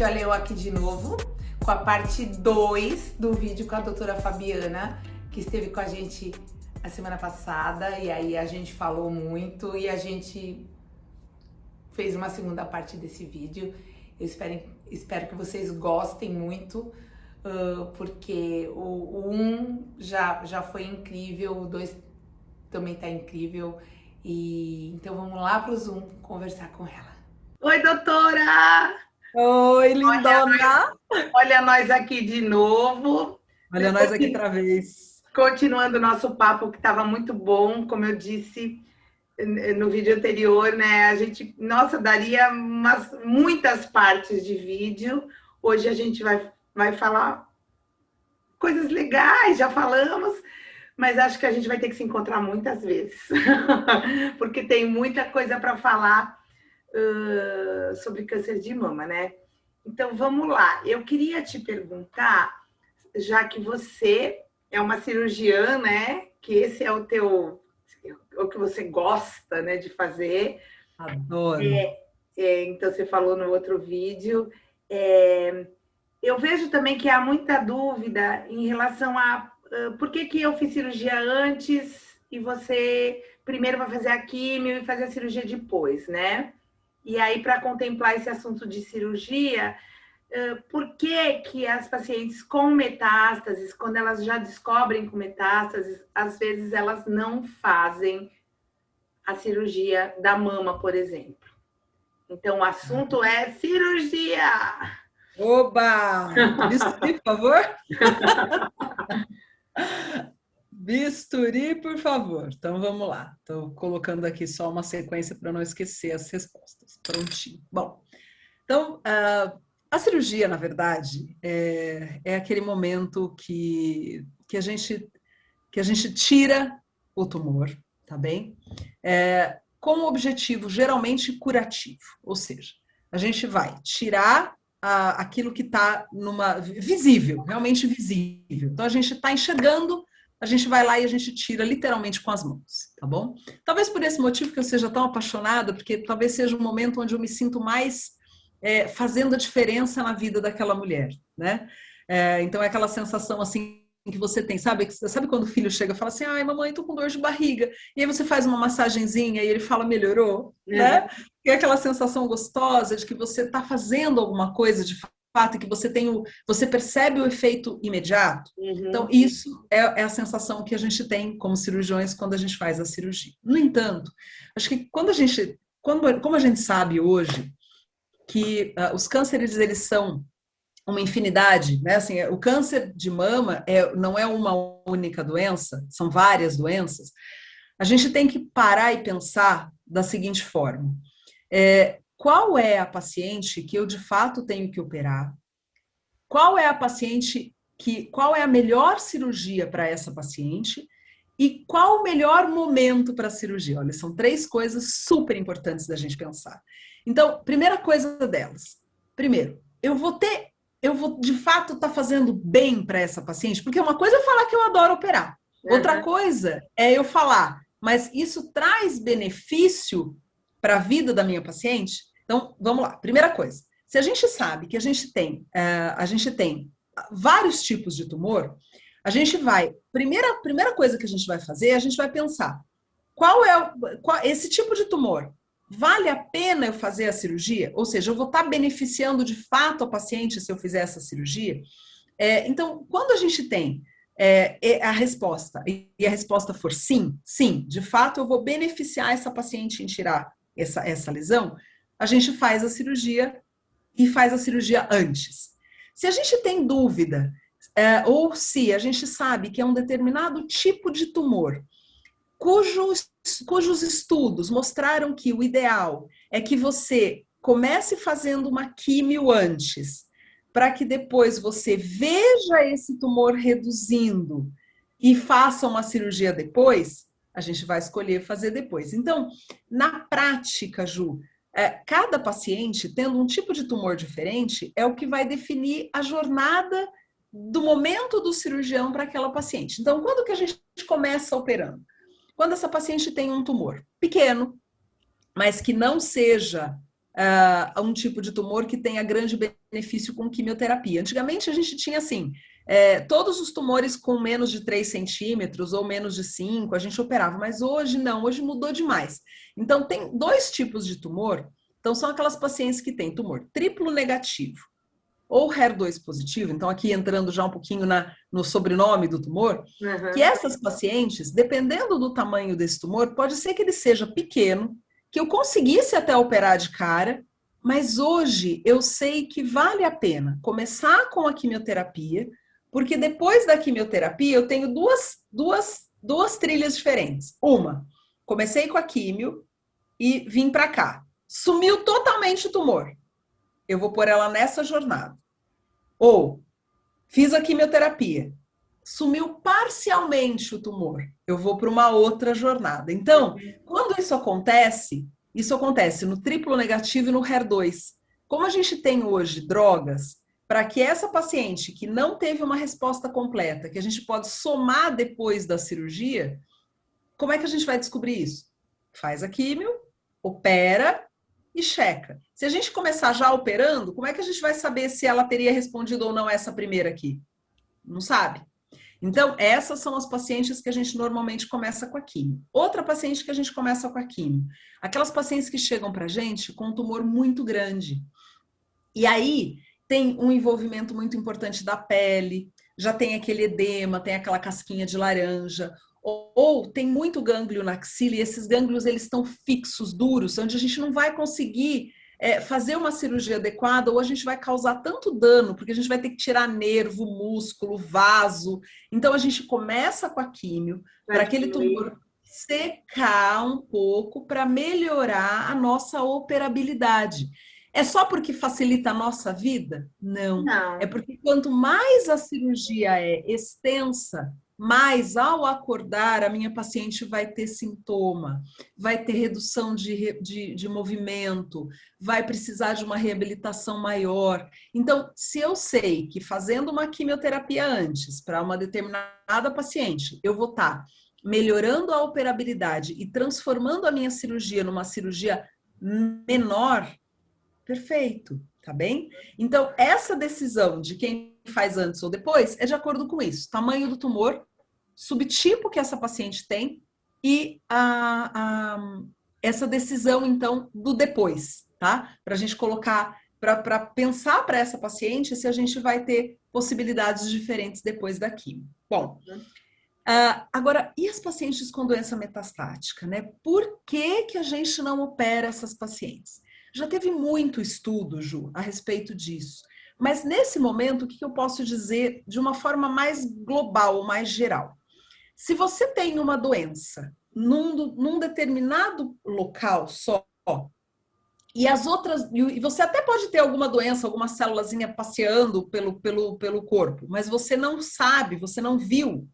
gente, olha eu aqui de novo com a parte 2 do vídeo com a doutora Fabiana, que esteve com a gente a semana passada, e aí a gente falou muito e a gente fez uma segunda parte desse vídeo. Eu espero que vocês gostem muito, porque o 1 já foi incrível, o 2 também tá incrível, e então vamos lá pro Zoom conversar com ela. Oi, doutora! Oi, lindona! Olha nós aqui de novo. Olha nós aqui outra vez. Continuando o nosso papo, que estava muito bom, como eu disse no vídeo anterior, né? A gente, nossa, daria muitas partes de vídeo. Hoje a gente vai falar coisas legais, já falamos, mas acho que a gente vai ter que se encontrar muitas vezes, porque tem muita coisa para falar sobre câncer de mama, né? Então, vamos lá. Eu queria te perguntar, já que você é uma cirurgiã, né? Que esse é o que você gosta, né, de fazer. Adoro. Então, você falou no outro vídeo. Eu vejo também que há muita dúvida em relação a por que eu fiz cirurgia antes e você primeiro vai fazer a químio e fazer a cirurgia depois, né? E aí, para contemplar esse assunto de cirurgia, por que as pacientes com metástases, quando elas já descobrem com metástases, às vezes elas não fazem a cirurgia da mama, por exemplo? Então, o assunto é cirurgia! Oba! Bisturi, por favor? Bisturi, por favor. Então, vamos lá. Estou colocando aqui só uma sequência para não esquecer as respostas. Prontinho. Bom, então, a cirurgia, na verdade, é aquele momento que a gente tira o tumor, tá bem? Com o objetivo geralmente curativo, ou seja, a gente vai tirar aquilo que está visível, realmente visível. Então, a gente está enxergando, a gente vai lá e a gente tira literalmente com as mãos, tá bom? Talvez por esse motivo que eu seja tão apaixonada, porque talvez seja um momento onde eu me sinto mais fazendo a diferença na vida daquela mulher, né? Então, é aquela sensação assim que você tem, sabe quando o filho chega e fala assim, ai, mamãe, tô com dor de barriga, e aí você faz uma massagenzinha e ele fala, melhorou, né? E é aquela sensação gostosa de que você está fazendo alguma coisa de fato, e que você percebe o efeito imediato. Então, isso é a sensação que a gente tem como cirurgiões quando a gente faz a cirurgia. No entanto, acho que como a gente sabe hoje que os cânceres, eles são uma infinidade, né? Assim, o câncer de mama não é uma única doença, são várias doenças. A gente tem que parar e pensar da seguinte forma: qual é a paciente que eu de fato tenho que operar? Qual é a melhor cirurgia para essa paciente? E qual o melhor momento para a cirurgia? Olha, são 3 coisas super importantes da gente pensar. Então, primeira coisa delas. Primeiro, eu vou de fato estar fazendo bem para essa paciente, porque uma coisa é falar que eu adoro operar. Outra coisa é eu falar, mas isso traz benefício para a vida da minha paciente? Então, vamos lá. Primeira coisa, se a gente sabe que a gente tem vários tipos de tumor, a gente vai, primeira coisa que a gente vai fazer, a gente vai pensar, esse tipo de tumor, vale a pena eu fazer a cirurgia? Ou seja, eu vou estar beneficiando de fato a paciente se eu fizer essa cirurgia? Então, quando a gente tem a resposta, e a resposta for sim, de fato eu vou beneficiar essa paciente em tirar essa lesão, a gente faz a cirurgia e faz a cirurgia antes. Se a gente tem dúvida, ou se a gente sabe que é um determinado tipo de tumor, cujos estudos mostraram que o ideal é que você comece fazendo uma químio antes, para que depois você veja esse tumor reduzindo e faça uma cirurgia depois, a gente vai escolher fazer depois. Então, na prática, Ju, cada paciente tendo um tipo de tumor diferente é o que vai definir a jornada do momento do cirurgião para aquela paciente. Então, quando que a gente começa operando? Quando essa paciente tem um tumor pequeno, mas que não seja a um tipo de tumor que tenha grande benefício com quimioterapia. Antigamente a gente tinha assim, todos os tumores com menos de 3 centímetros ou menos de 5, a gente operava, mas hoje não, hoje mudou demais. Então tem 2 tipos de tumor, então são aquelas pacientes que têm tumor triplo negativo ou HER2 positivo, então aqui entrando já um pouquinho no sobrenome do tumor, que essas pacientes, dependendo do tamanho desse tumor, pode ser que ele seja pequeno, que eu conseguisse até operar de cara, mas hoje eu sei que vale a pena começar com a quimioterapia, porque depois da quimioterapia eu tenho duas trilhas diferentes. Uma, comecei com a quimio e vim para cá. Sumiu totalmente o tumor. Eu vou pôr ela nessa jornada. Ou, fiz a quimioterapia. Sumiu parcialmente o tumor. Eu vou para uma outra jornada. Então, quando isso acontece no triplo negativo e no HER2. Como a gente tem hoje drogas para que essa paciente que não teve uma resposta completa, que a gente pode somar depois da cirurgia, como é que a gente vai descobrir isso? Faz a químio, opera e checa. Se a gente começar já operando, como é que a gente vai saber se ela teria respondido ou não essa primeira aqui? Não sabe. Então, essas são as pacientes que a gente normalmente começa com a quimio. Outra paciente que a gente começa com a quimio. Aquelas pacientes que chegam para a gente com um tumor muito grande. E aí, tem um envolvimento muito importante da pele, já tem aquele edema, tem aquela casquinha de laranja, ou tem muito gânglio na axila, e esses gânglios eles estão fixos, duros, onde a gente não vai conseguir fazer uma cirurgia adequada, ou a gente vai causar tanto dano, porque a gente vai ter que tirar nervo, músculo, vaso. Então a gente começa com a químio, para aquele tumor secar um pouco, para melhorar a nossa operabilidade. É só porque facilita a nossa vida? Não. É porque quanto mais a cirurgia é extensa, mais ao acordar a minha paciente vai ter sintoma, vai ter redução de movimento, vai precisar de uma reabilitação maior. Então, se eu sei que fazendo uma quimioterapia antes para uma determinada paciente, eu vou estar melhorando a operabilidade e transformando a minha cirurgia numa cirurgia menor, perfeito, tá bem? Então, essa decisão de quem faz antes ou depois é de acordo com isso. Tamanho do tumor, subtipo que essa paciente tem e essa decisão, então, do depois, tá? Para a gente colocar, para pensar para essa paciente se a gente vai ter possibilidades diferentes depois da quimio. Bom, agora, e as pacientes com doença metastática, né? Por que que a gente não opera essas pacientes? Já teve muito estudo, Ju, a respeito disso. Mas nesse momento, o que eu posso dizer de uma forma mais global, mais geral? Se você tem uma doença num determinado local só, e as outras, e você até pode ter alguma doença, alguma célulazinha passeando pelo corpo, mas você não sabe, você não viu.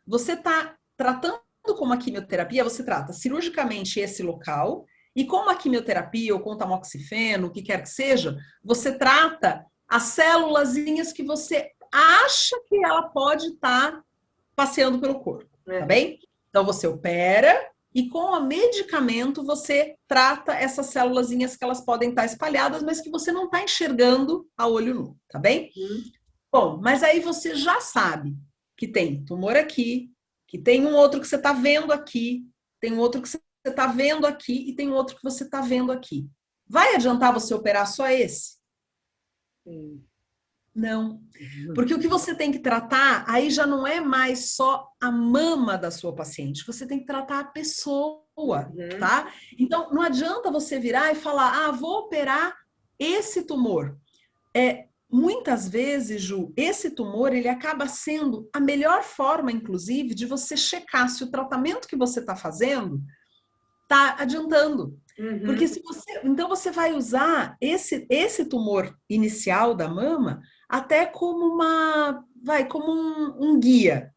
Você está tratando com uma quimioterapia, você trata cirurgicamente esse local, e com uma quimioterapia ou com tamoxifeno, o que quer que seja, você trata as célulazinhas que você acha que ela pode estar passeando pelo corpo, tá bem? Então você opera e com o medicamento você trata essas célulazinhas que elas podem estar espalhadas, mas que você não está enxergando a olho nu, tá bem? Bom, mas aí você já sabe que tem tumor aqui, que tem um outro que você está vendo aqui, tem um outro que você está vendo aqui e tem um outro que você está vendo aqui. Vai adiantar você operar só esse? Não. Porque o que você tem que tratar, aí já não é mais só a mama da sua paciente, você tem que tratar a pessoa, tá? Então, não adianta você virar e falar, vou operar esse tumor. Muitas vezes, Ju, esse tumor, ele acaba sendo a melhor forma, inclusive, de você checar se o tratamento que você está fazendo está adiantando. Porque se você, então você vai usar esse tumor inicial da mama até como como um guia.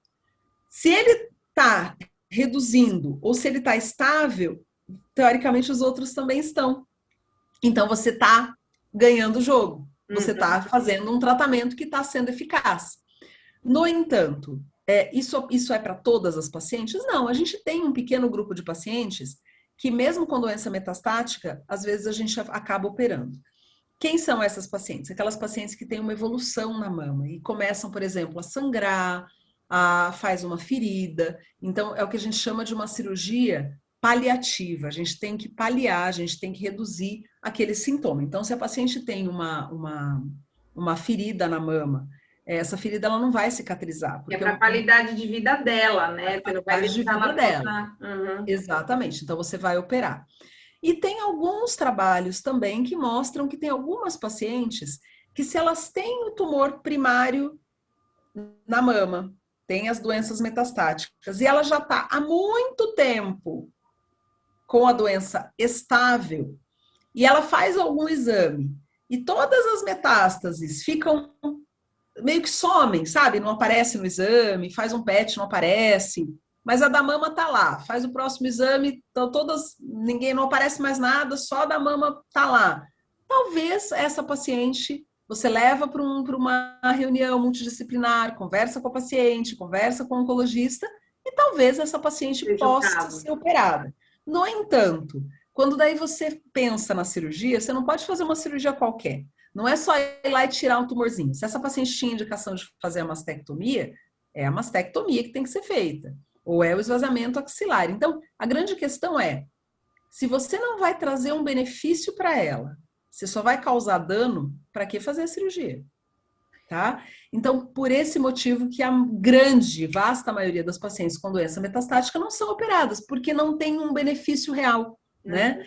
Se ele está reduzindo ou se ele está estável, teoricamente os outros também estão. Então você está ganhando o jogo. Você está fazendo um tratamento que está sendo eficaz. No entanto, isso é para todas as pacientes? Não, a gente tem um pequeno grupo de pacientes que mesmo com doença metastática, às vezes a gente acaba operando. Quem são essas pacientes? Aquelas pacientes que têm uma evolução na mama e começam, por exemplo, a sangrar, faz uma ferida. Então, é o que a gente chama de uma cirurgia paliativa. A gente tem que paliar, a gente tem que reduzir aquele sintoma. Então, se a paciente tem uma ferida na mama, essa ferida ela não vai cicatrizar. É para a qualidade de vida dela, né? Você não vai deixar ela dela. Uhum. Exatamente. Então, você vai operar. E tem alguns trabalhos também que mostram que tem algumas pacientes que, se elas têm o tumor primário na mama, tem as doenças metastáticas, e ela já está há muito tempo com a doença estável, e ela faz algum exame, e todas as metástases ficam meio que somem, sabe? Não aparece no exame, faz um PET, não aparece. Mas a da mama tá lá, faz o próximo exame, então ninguém, não aparece mais nada, só a da mama tá lá. Talvez essa paciente, você leva para uma reunião multidisciplinar, conversa com a paciente, conversa com o oncologista, e talvez essa paciente possa ser operada. No entanto, quando daí você pensa na cirurgia, você não pode fazer uma cirurgia qualquer. Não é só ir lá e tirar um tumorzinho. Se essa paciente tinha indicação de fazer a mastectomia, é a mastectomia que tem que ser feita. Ou é o esvaziamento axilar. Então, a grande questão é, se você não vai trazer um benefício para ela, você só vai causar dano, para que fazer a cirurgia? Tá? Então, por esse motivo que a vasta maioria das pacientes com doença metastática não são operadas, porque não tem um benefício real, né?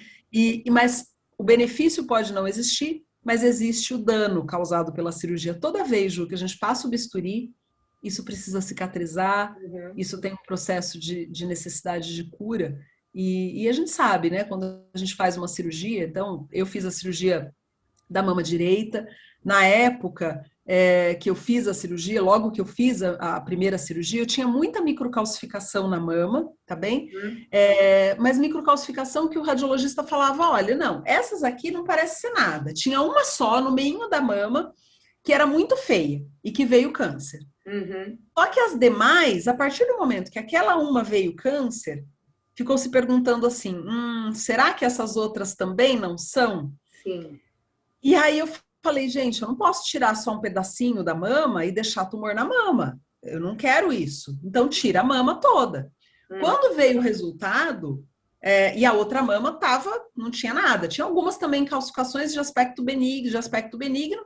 Mas o benefício pode não existir, mas existe o dano causado pela cirurgia. Toda vez, Ju, que a gente passa o bisturi, isso precisa cicatrizar, isso tem um processo de necessidade de cura, e a gente sabe, né, quando a gente faz uma cirurgia, então, eu fiz a cirurgia da mama direita, na época que eu fiz a cirurgia, logo que eu fiz a primeira cirurgia, eu tinha muita microcalcificação na mama, tá bem? Mas microcalcificação que o radiologista falava, olha, não, essas aqui não parece ser nada, tinha uma só no meio da mama, que era muito feia, e que veio câncer. Só que as demais, a partir do momento que aquela uma veio câncer, ficou se perguntando assim, será que essas outras também não são? Sim. E aí eu falei, gente, eu não posso tirar só um pedacinho da mama e deixar tumor na mama. Eu não quero isso. Então tira a mama toda. Quando veio o resultado, e a outra mama não tinha nada. Tinha algumas também calcificações de aspecto benigno.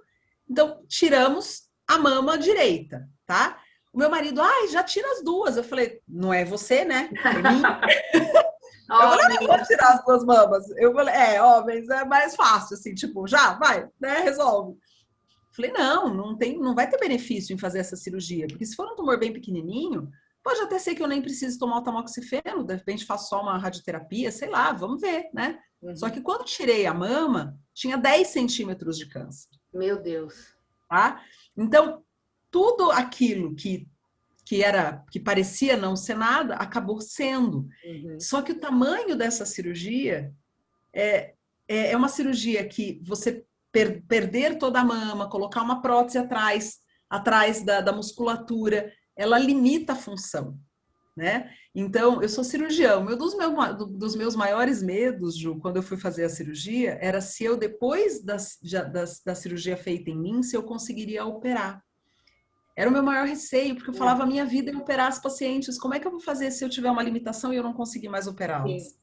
Então tiramos a mama direita, tá? O meu marido, já tira as duas. Eu falei, não é você, né? É mim. Eu falei, não vou tirar as duas mamas. Eu falei, homens, é mais fácil, assim, tipo, já, vai, né, resolve. Falei, não vai ter benefício em fazer essa cirurgia, porque se for um tumor bem pequenininho, pode até ser que eu nem precise tomar o tamoxifeno, de repente faço só uma radioterapia, sei lá, vamos ver, né? Só que quando tirei a mama, tinha 10 centímetros de câncer. Meu Deus. Tá? Então, tudo aquilo que parecia não ser nada, acabou sendo. Só que o tamanho dessa cirurgia é uma cirurgia que você perder toda a mama, colocar uma prótese atrás da musculatura, ela limita a função, né? Então, eu sou cirurgião. Dos meus maiores medos, Ju, quando eu fui fazer a cirurgia, era se eu, depois da cirurgia feita em mim, se eu conseguiria operar. Era o meu maior receio, porque eu falava, a minha vida é operar as pacientes. Como é que eu vou fazer se eu tiver uma limitação e eu não conseguir mais operá-las?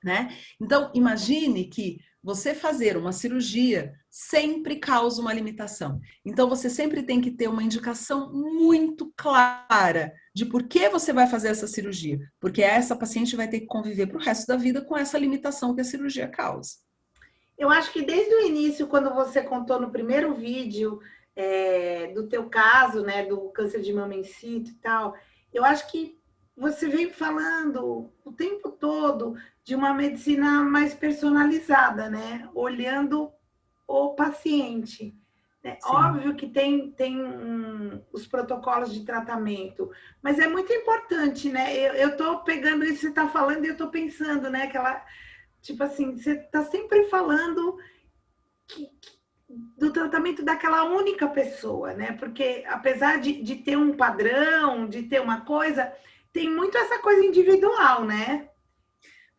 Né? Então, imagine que você fazer uma cirurgia sempre causa uma limitação. Então, você sempre tem que ter uma indicação muito clara de por que você vai fazer essa cirurgia. Porque essa paciente vai ter que conviver para o resto da vida com essa limitação que a cirurgia causa. Eu acho que desde o início, quando você contou no primeiro vídeo do teu caso, né, do câncer de mama in situ e tal, eu acho que você vem falando o tempo todo de uma medicina mais personalizada, né? Olhando o paciente. Óbvio que tem os protocolos de tratamento, mas é muito importante, né? Eu estou pegando isso que você está falando e eu estou pensando, né? Tipo assim, você está sempre falando do tratamento daquela única pessoa, né? Porque apesar de ter um padrão, de ter uma coisa, tem muito essa coisa individual, né?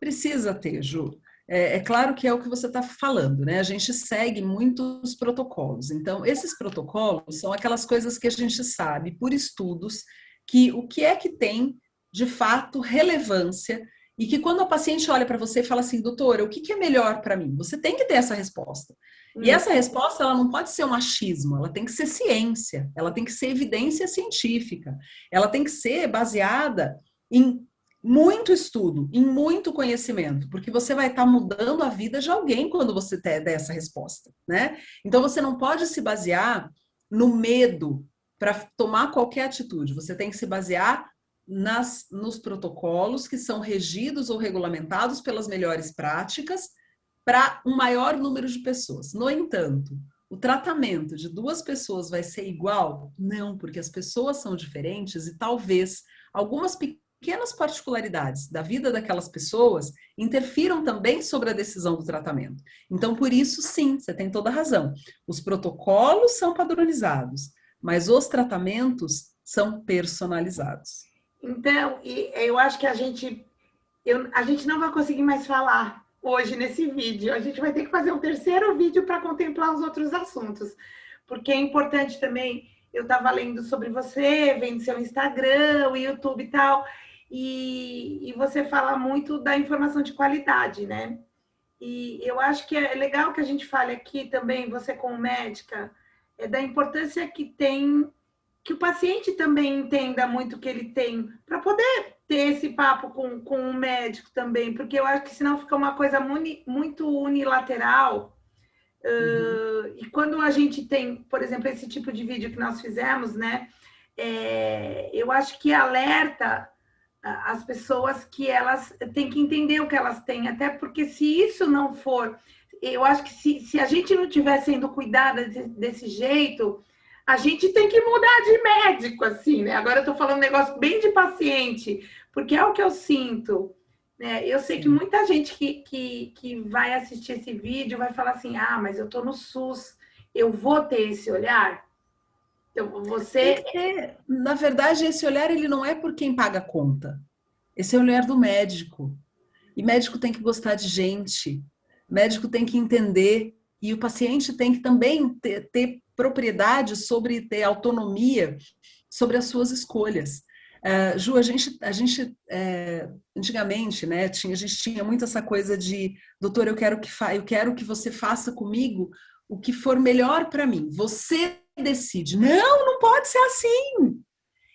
Precisa ter, Ju. É claro que é o que você está falando, né? A gente segue muitos protocolos. Então, esses protocolos são aquelas coisas que a gente sabe por estudos que o que é que tem de fato relevância e que quando a paciente olha para você e fala assim, doutora, o que que é melhor para mim? Você tem que ter essa resposta. E essa resposta, ela não pode ser um achismo, ela tem que ser ciência, ela tem que ser evidência científica, ela tem que ser baseada em muito estudo, em muito conhecimento, porque você vai estar mudando a vida de alguém quando você der essa resposta, né? Então você não pode se basear no medo para tomar qualquer atitude, você tem que se basear nos protocolos que são regidos ou regulamentados pelas melhores práticas para um maior número de pessoas. No entanto, o tratamento de duas pessoas vai ser igual? Não, porque as pessoas são diferentes e talvez algumas pequenas particularidades da vida daquelas pessoas interfiram também sobre a decisão do tratamento. Então, por isso, sim, você tem toda a razão. Os protocolos são padronizados, mas os tratamentos são personalizados. Então, eu acho que a gente não vai conseguir mais falar hoje nesse vídeo. A gente vai ter que fazer um terceiro vídeo para contemplar os outros assuntos. Porque é importante também, eu estava lendo sobre você, vendo seu Instagram, o YouTube e tal, e você fala muito da informação de qualidade, né? E eu acho que é legal que a gente fale aqui também, você como médica, da importância que tem que o paciente também entenda muito o que ele tem, para poder ter esse papo com o médico também, porque eu acho que senão fica uma coisa muito unilateral. E quando a gente tem, por exemplo, esse tipo de vídeo que nós fizemos, né? Eu acho que alerta as pessoas que elas têm que entender o que elas têm, até porque se isso não for, eu acho que se a gente não estiver sendo cuidada desse jeito, a gente tem que mudar de médico, assim, né? Agora eu tô falando um negócio bem de paciente, porque é o que eu sinto, né? Eu sei que muita gente que vai assistir esse vídeo vai falar assim, ah, mas eu tô no SUS, eu vou ter esse olhar? Então, você... Na verdade, esse olhar ele não é por quem paga a conta. Esse é o olhar do médico. E médico tem que gostar de gente, médico tem que entender, e o paciente tem que também ter propriedade sobre, ter autonomia sobre as suas escolhas. Ju, antigamente, né, a gente tinha muito essa coisa de, doutor, eu quero que você faça comigo o que for melhor para mim. Você decide. Não, não pode ser assim.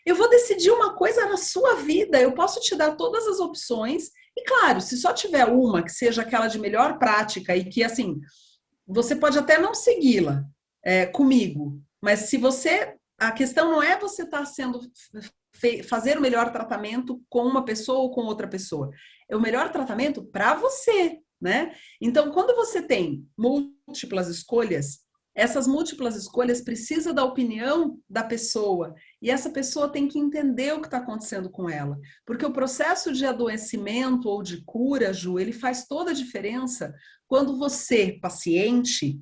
Eu vou decidir uma coisa na sua vida, eu posso te dar todas as opções, e claro, se só tiver uma que seja aquela de melhor prática e que, assim, você pode até não segui-la comigo, mas se você, a questão não é você estar fazer o melhor tratamento com uma pessoa ou com outra pessoa, é o melhor tratamento para você, né? Então, quando você tem múltiplas escolhas, essas múltiplas escolhas precisam da opinião da pessoa e essa pessoa tem que entender o que está acontecendo com ela, porque o processo de adoecimento ou de cura, Ju, ele faz toda a diferença quando você, paciente,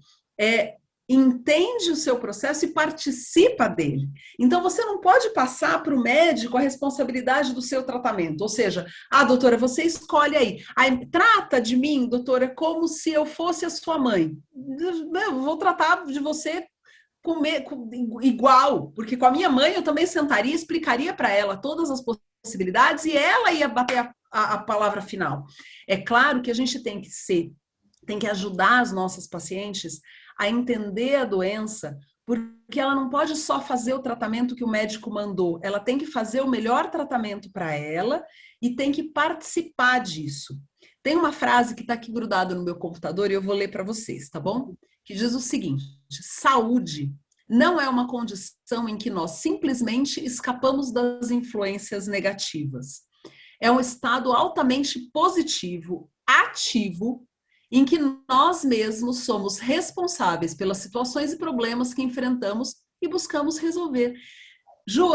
entende o seu processo e participa dele. Então, você não pode passar para o médico a responsabilidade do seu tratamento. Ou seja, doutora, você escolhe aí. Trata de mim, doutora, como se eu fosse a sua mãe. Eu vou tratar de você igual, porque com a minha mãe eu também sentaria e explicaria para ela todas as possibilidades e ela ia bater a palavra final. É claro que a gente tem que ajudar as nossas pacientes a entender a doença, porque ela não pode só fazer o tratamento que o médico mandou, ela tem que fazer o melhor tratamento para ela e tem que participar disso. Tem uma frase que está aqui grudada no meu computador e eu vou ler para vocês, tá bom? Que diz o seguinte: saúde não é uma condição em que nós simplesmente escapamos das influências negativas. É um estado altamente positivo, ativo, em que nós mesmos somos responsáveis pelas situações e problemas que enfrentamos e buscamos resolver. Ju,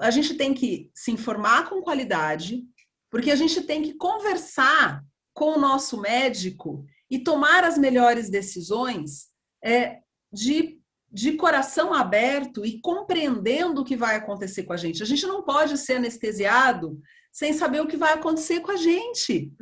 a gente tem que se informar com qualidade, porque a gente tem que conversar com o nosso médico e tomar as melhores decisões de coração aberto e compreendendo o que vai acontecer com a gente. A gente não pode ser anestesiado sem saber o que vai acontecer com a gente,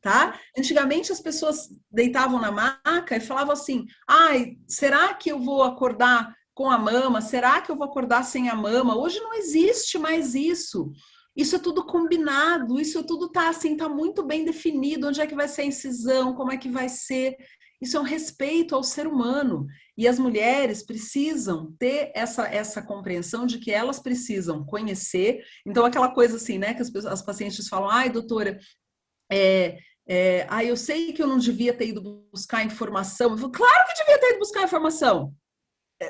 tá? Antigamente as pessoas deitavam na maca e falavam assim, ai, será que eu vou acordar com a mama? Será que eu vou acordar sem a mama? Hoje não existe mais isso. Isso é tudo combinado, isso tudo tá assim, tá muito bem definido, onde é que vai ser a incisão, como é que vai ser. Isso é um respeito ao ser humano. E as mulheres precisam ter essa compreensão de que elas precisam conhecer. Então, aquela coisa assim, né, que as pacientes falam, ai, doutora, eu sei que eu não devia ter ido buscar informação. Eu falo, claro que devia ter ido buscar informação.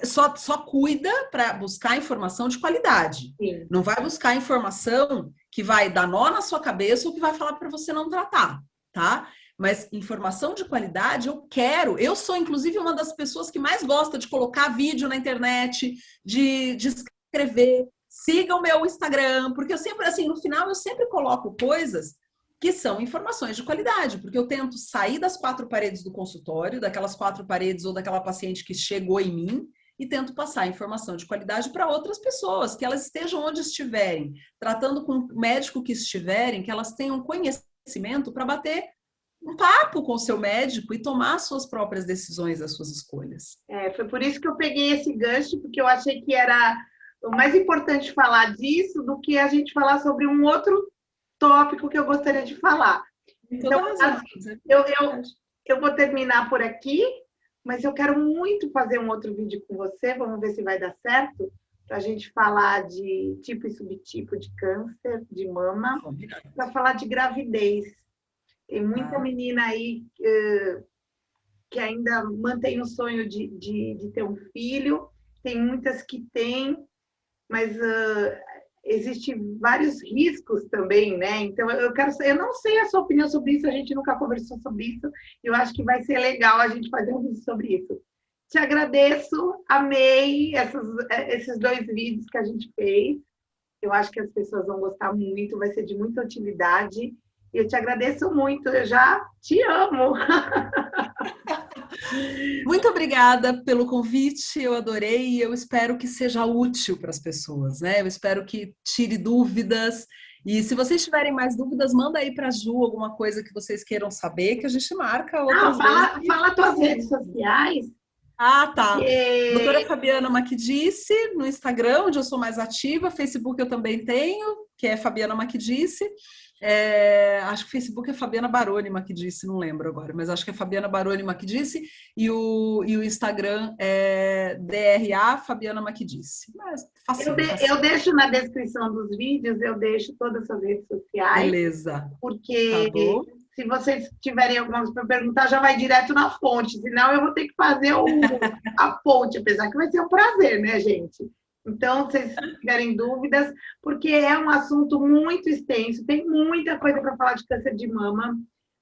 Só cuida para buscar informação de qualidade. Sim. Não vai buscar informação que vai dar nó na sua cabeça ou que vai falar para você não tratar, tá? Mas informação de qualidade eu quero. Eu sou, inclusive, uma das pessoas que mais gosta de colocar vídeo na internet, de escrever. Siga o meu Instagram, porque eu sempre, assim, no final eu sempre coloco coisas que são informações de qualidade, porque eu tento sair das 4 paredes do consultório, daquelas 4 paredes ou daquela paciente que chegou em mim, e tento passar informação de qualidade para outras pessoas, que elas estejam onde estiverem, tratando com o médico que estiverem, que elas tenham conhecimento para bater um papo com o seu médico e tomar as suas próprias decisões, as suas escolhas. Foi por isso que eu peguei esse gancho, porque eu achei que era o mais importante falar disso do que a gente falar sobre um outro tópico que eu gostaria de falar. Então, eu vou terminar por aqui, mas eu quero muito fazer um outro vídeo com você, vamos ver se vai dar certo, para a gente falar de tipo e subtipo de câncer de mama, para falar de gravidez. Tem muita menina aí que ainda mantém o sonho de ter um filho, tem muitas que têm, mas existem vários riscos também, né? Então, eu não sei a sua opinião sobre isso, a gente nunca conversou sobre isso, e eu acho que vai ser legal a gente fazer um vídeo sobre isso. Te agradeço, amei esses 2 vídeos que a gente fez, eu acho que as pessoas vão gostar muito, vai ser de muita utilidade. Eu te agradeço muito, eu já te amo. Muito obrigada pelo convite, eu adorei e eu espero que seja útil para as pessoas, né? Eu espero que tire dúvidas. E se vocês tiverem mais dúvidas, manda aí para a Ju alguma coisa que vocês queiram saber, que a gente marca outras vezes. Fala tuas redes sociais. Ah, tá. Doutora Fabiana Macchidice, no Instagram, onde eu sou mais ativa. Facebook eu também tenho, que é Fabiana Macchidice. Acho que o Facebook é Fabiana Baroni Macchidice, não lembro agora, mas acho que é Fabiana Baroni Macchidice e o Instagram é DRA Fabiana Macchidice. Eu deixo na descrição dos vídeos, eu deixo todas as redes sociais. Beleza. Porque se vocês tiverem alguma coisa para perguntar, já vai direto na fonte, senão eu vou ter que fazer a fonte, apesar que vai ser um prazer, né, gente? Então, se vocês tiverem dúvidas, porque é um assunto muito extenso, tem muita coisa para falar de câncer de mama,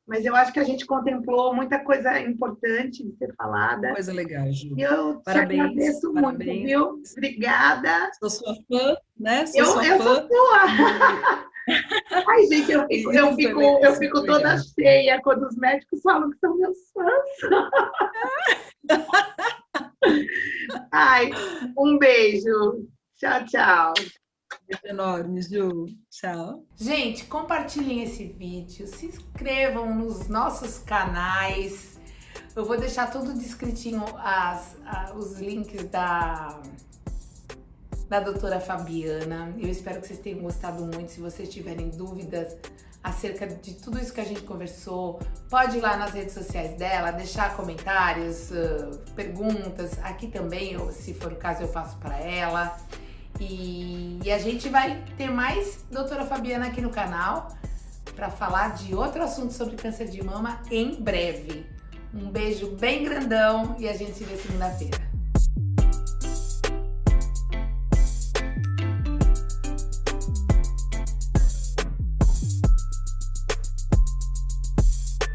mas eu acho que a gente contemplou muita coisa importante de ser falada. Coisa legal, Ju. E eu te agradeço muito, viu? Obrigada. Sou sua fã, né? Eu sou sua. Ai, gente, eu fico toda cheia quando os médicos falam que são meus fãs. Ai, um beijo. Tchau, tchau. Beijo enorme, Ju. Tchau. Gente, compartilhem esse vídeo, se inscrevam nos nossos canais. Eu vou deixar tudo descritinho, os links da doutora Fabiana. Eu espero que vocês tenham gostado muito. Se vocês tiverem dúvidas acerca de tudo isso que a gente conversou, pode ir lá nas redes sociais dela, deixar comentários, perguntas. Aqui também, se for o caso, eu passo para ela. E a gente vai ter mais doutora Fabiana aqui no canal para falar de outro assunto sobre câncer de mama em breve. Um beijo bem grandão e a gente se vê segunda-feira.